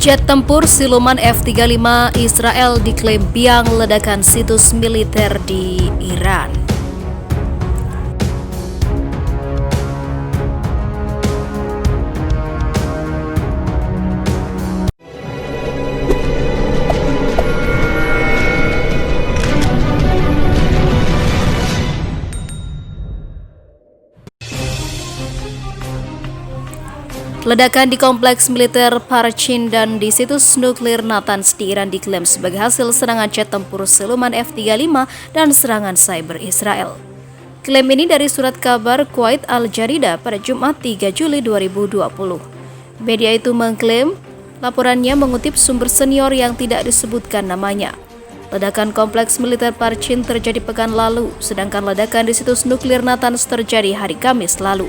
Jet tempur siluman F-35 Israel diklaim biang ledakan situs militer di Iran. Ledakan di kompleks militer Parchin dan di situs nuklir Natanz di Iran diklaim sebagai hasil serangan jet tempur siluman F-35 dan serangan cyber Israel. Klaim ini dari surat kabar Kuwait Al-Jarida pada Jumat 3 Juli 2020. Media itu mengklaim laporannya mengutip sumber senior yang tidak disebutkan namanya. Ledakan kompleks militer Parchin terjadi pekan lalu, sedangkan ledakan di situs nuklir Natanz terjadi hari Kamis lalu.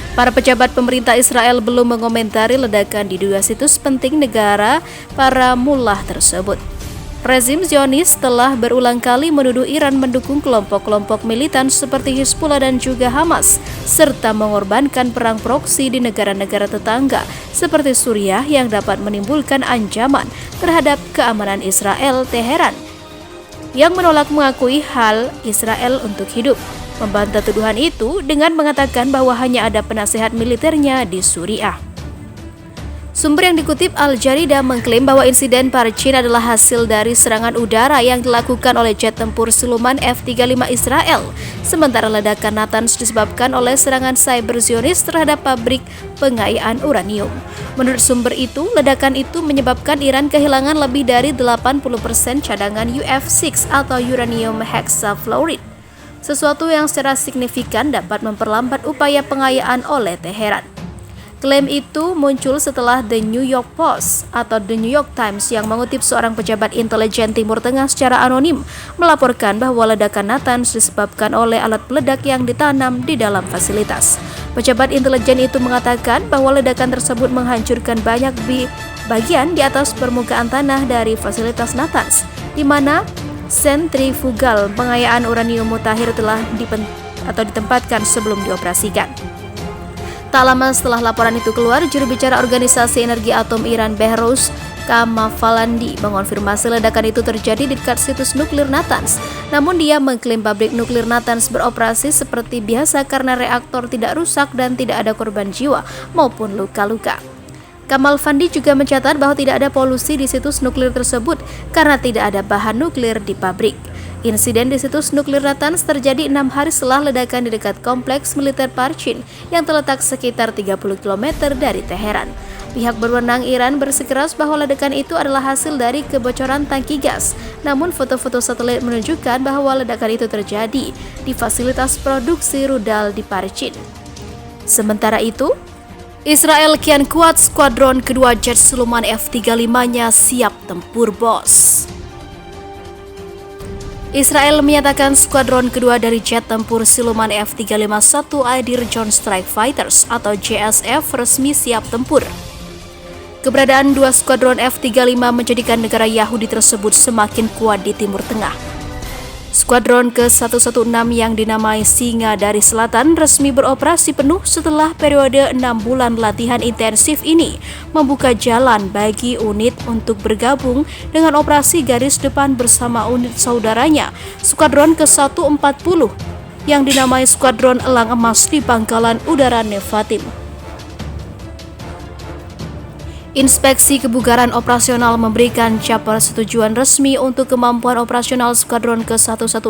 Para pejabat pemerintah Israel belum mengomentari ledakan di dua situs penting negara para mullah tersebut. Rezim Zionis telah berulang kali menuduh Iran mendukung kelompok-kelompok militan seperti Hizbullah dan juga Hamas, serta mengorbankan perang proksi di negara-negara tetangga seperti Suriah yang dapat menimbulkan ancaman terhadap keamanan Israel. Teheran yang menolak mengakui hal Israel untuk hidup membantah tuduhan itu dengan mengatakan bahwa hanya ada penasehat militernya di Suriah. Sumber yang dikutip Al-Jarida mengklaim bahwa insiden Parchin adalah hasil dari serangan udara yang dilakukan oleh jet tempur siluman F-35 Israel, sementara ledakan Natanz disebabkan oleh serangan cyber Zionis terhadap pabrik pengayaan uranium. Menurut sumber itu, ledakan itu menyebabkan Iran kehilangan lebih dari 80% cadangan UF6 atau uranium hexafluoride, sesuatu yang secara signifikan dapat memperlambat upaya pengayaan oleh Teheran. Klaim itu muncul setelah The New York Post atau The New York Times yang mengutip seorang pejabat intelijen Timur Tengah secara anonim melaporkan bahwa ledakan Natanz disebabkan oleh alat peledak yang ditanam di dalam fasilitas. Pejabat intelijen itu mengatakan bahwa ledakan tersebut menghancurkan banyak bagian di atas permukaan tanah dari fasilitas Natanz, di mana sentrifugal pengayaan uranium mutakhir telah ditempatkan sebelum dioperasikan. Tak lama setelah laporan itu keluar, juru bicara Organisasi Energi Atom Iran Behrouz Kamalvandi mengonfirmasi ledakan itu terjadi di dekat situs nuklir Natanz. Namun dia mengklaim pabrik nuklir Natanz beroperasi seperti biasa karena reaktor tidak rusak dan tidak ada korban jiwa maupun luka-luka. Kamalvandi juga mencatat bahwa tidak ada polusi di situs nuklir tersebut karena tidak ada bahan nuklir di pabrik. Insiden di situs nuklir Natanz terjadi 6 hari setelah ledakan di dekat kompleks militer Parchin yang terletak sekitar 30 km dari Teheran. Pihak berwenang Iran bersikeras bahwa ledakan itu adalah hasil dari kebocoran tangki gas. Namun foto-foto satelit menunjukkan bahwa ledakan itu terjadi di fasilitas produksi rudal di Parchin. Sementara itu, Israel kian kuat, skuadron kedua jet siluman F-35-nya siap tempur bos. Israel menyatakan skuadron kedua dari jet tempur siluman F-35 Idir Joint Strike Fighters atau JSF resmi siap tempur. Keberadaan dua skuadron F-35 menjadikan negara Yahudi tersebut semakin kuat di Timur Tengah. Skuadron ke-116 yang dinamai Singa dari Selatan resmi beroperasi penuh setelah periode 6 bulan latihan intensif ini membuka jalan bagi unit untuk bergabung dengan operasi garis depan bersama unit saudaranya, Skuadron ke-140 yang dinamai Skuadron Elang Emas di Pangkalan Udara Nevatim. Inspeksi kebugaran operasional memberikan cap persetujuan resmi untuk kemampuan operasional Skuadron ke-116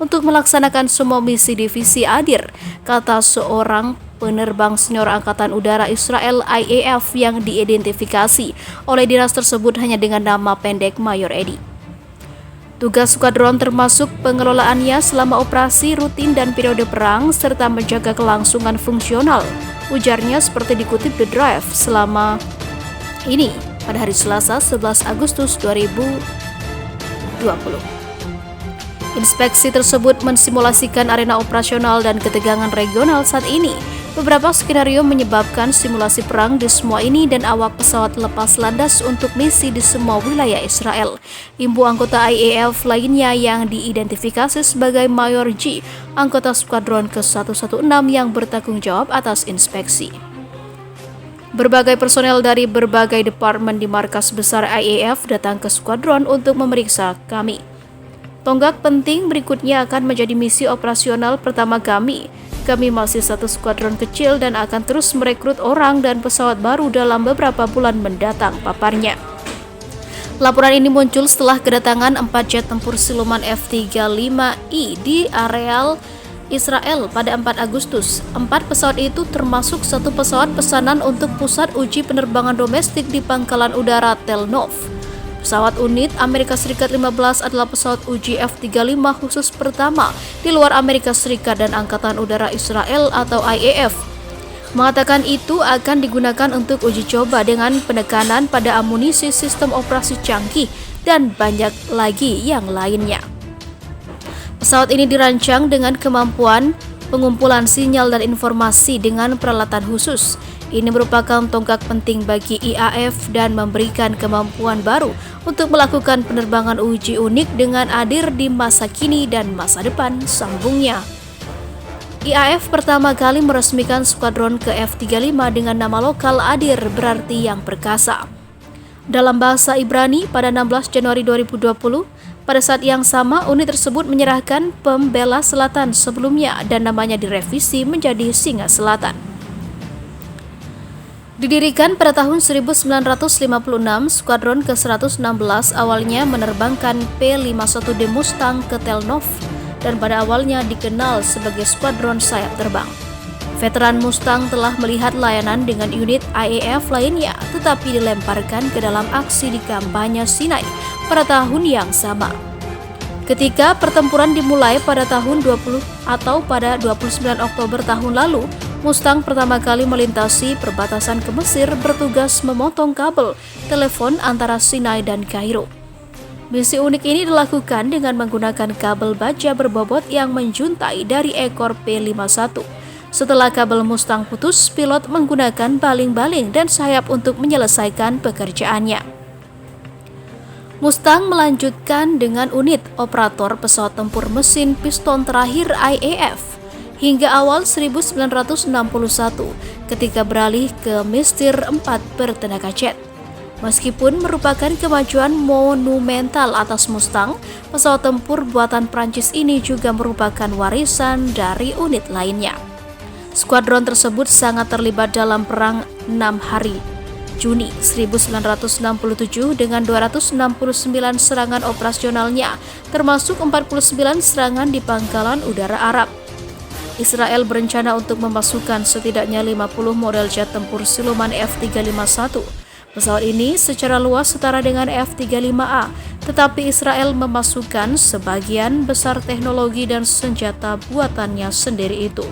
untuk melaksanakan semua misi divisi Adir, kata seorang penerbang senior Angkatan Udara Israel IAF yang diidentifikasi oleh dinas tersebut hanya dengan nama pendek Mayor Edi. Tugas skuadron termasuk pengelolaannya selama operasi rutin dan periode perang serta menjaga kelangsungan fungsional, ujarnya seperti dikutip The Drive selama ini pada hari Selasa 11 Agustus 2020. Inspeksi tersebut mensimulasikan arena operasional dan ketegangan regional saat ini. Beberapa skenario menyebabkan simulasi perang di semua ini dan awak pesawat lepas landas untuk misi di semua wilayah Israel. Imbu anggota IAF lainnya yang diidentifikasi sebagai Mayor G, anggota skuadron ke-116 yang bertanggung jawab atas inspeksi. Berbagai personel dari berbagai departemen di markas besar IAF datang ke skuadron untuk memeriksa kami. Tonggak penting berikutnya akan menjadi misi operasional pertama kami. Kami masih satu skuadron kecil dan akan terus merekrut orang dan pesawat baru dalam beberapa bulan mendatang, paparnya. Laporan ini muncul setelah kedatangan 4 jet tempur siluman F-35I di areal Israel pada 4 Agustus. 4 pesawat itu termasuk satu pesawat pesanan untuk pusat uji penerbangan domestik di Pangkalan Udara Tel Nov. Pesawat unit Amerika Serikat 15 adalah pesawat uji F-35 khusus pertama di luar Amerika Serikat dan Angkatan Udara Israel atau IAF. Mengatakan itu akan digunakan untuk uji coba dengan penekanan pada amunisi sistem operasi canggih dan banyak lagi yang lainnya. Pesawat ini dirancang dengan kemampuan pengumpulan sinyal dan informasi dengan peralatan khusus. Ini merupakan tonggak penting bagi IAF dan memberikan kemampuan baru untuk melakukan penerbangan uji unik dengan adil di masa kini dan masa depan, sambungnya. IAF pertama kali meresmikan skuadron ke F-35 dengan nama lokal Adir, berarti yang perkasa. Dalam bahasa Ibrani pada 16 Januari 2020, pada saat yang sama unit tersebut menyerahkan Pembela Selatan sebelumnya dan namanya direvisi menjadi Singa Selatan. Didirikan pada tahun 1956, skuadron ke-116 awalnya menerbangkan P-51D Mustang ke Tel Nov dan pada awalnya dikenal sebagai skuadron sayap terbang. Veteran Mustang telah melihat layanan dengan unit IAF lainnya, tetapi dilemparkan ke dalam aksi di kampanye Sinai pada tahun yang sama. Ketika pertempuran dimulai pada tahun 29 Oktober tahun lalu, Mustang pertama kali melintasi perbatasan ke Mesir bertugas memotong kabel telepon antara Sinai dan Kairo. Misi unik ini dilakukan dengan menggunakan kabel baja berbobot yang menjuntai dari ekor P-51. Setelah kabel Mustang putus, pilot menggunakan baling-baling dan sayap untuk menyelesaikan pekerjaannya. Mustang melanjutkan dengan unit operator pesawat tempur mesin piston terakhir IAF hingga awal 1961 ketika beralih ke Mistir 4 bertenaga jet. Meskipun merupakan kemajuan monumental atas Mustang, pesawat tempur buatan Prancis ini juga merupakan warisan dari unit lainnya. Skuadron tersebut sangat terlibat dalam Perang 6 Hari Juni 1967 dengan 269 serangan operasionalnya, termasuk 49 serangan di Pangkalan Udara Arab. Israel berencana untuk memasukkan setidaknya 50 model jet tempur siluman F-351. Pesawat ini secara luas setara dengan F-35A, tetapi Israel memasukkan sebagian besar teknologi dan senjata buatannya sendiri itu.